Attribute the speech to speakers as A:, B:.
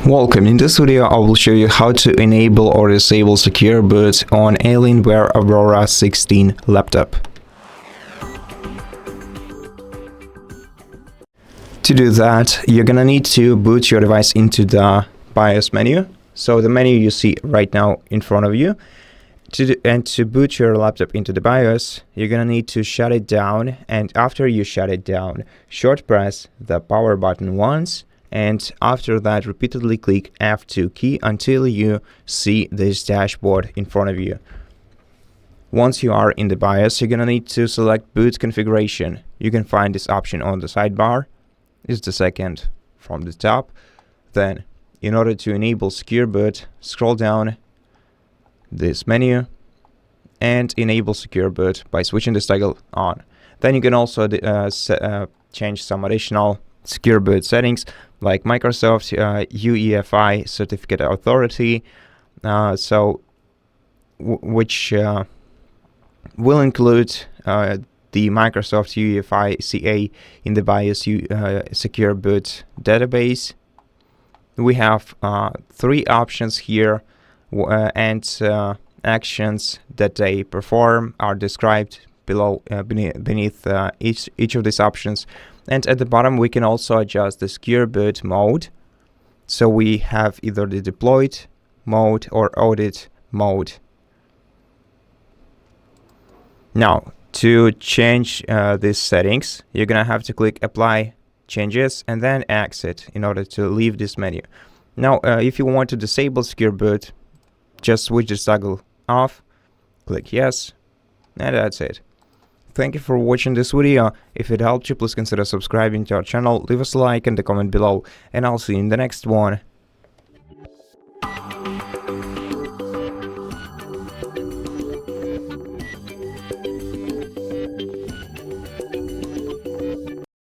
A: Welcome. In this video, I will show you how to enable or disable secure boot on Alienware Aurora 16 laptop. To do that, you're gonna need to boot your device into the BIOS menu. So the menu you see right now in front of you. To boot your laptop into the BIOS, you're gonna need to shut it down, and after you shut it down, short press the power button once, and after that repeatedly click F2 key until you see this dashboard in front of you. Once you are in the BIOS, you're gonna need to select boot configuration. You can find this option on the sidebar. It's the second from the top. Then, in order to enable secure boot, scroll down this menu and enable secure boot by switching this toggle on. Then you can also change some additional secure boot settings like Microsoft UEFI Certificate Authority, which will include the Microsoft UEFI CA in the BIOS secure boot database. We have three options here, and actions that they perform are described below beneath each of these options. And at the bottom we can also adjust the secure boot mode. So we have either the deployed mode or audit mode. Now, to change these settings, you're gonna have to click apply changes and then exit in order to leave this menu. Now, if you want to disable secure boot, just switch this toggle off, click yes, and that's it. Thank you for watching this video. If it helped you, please consider subscribing to our channel, leave us a like and a comment below, and I'll see you in the next one.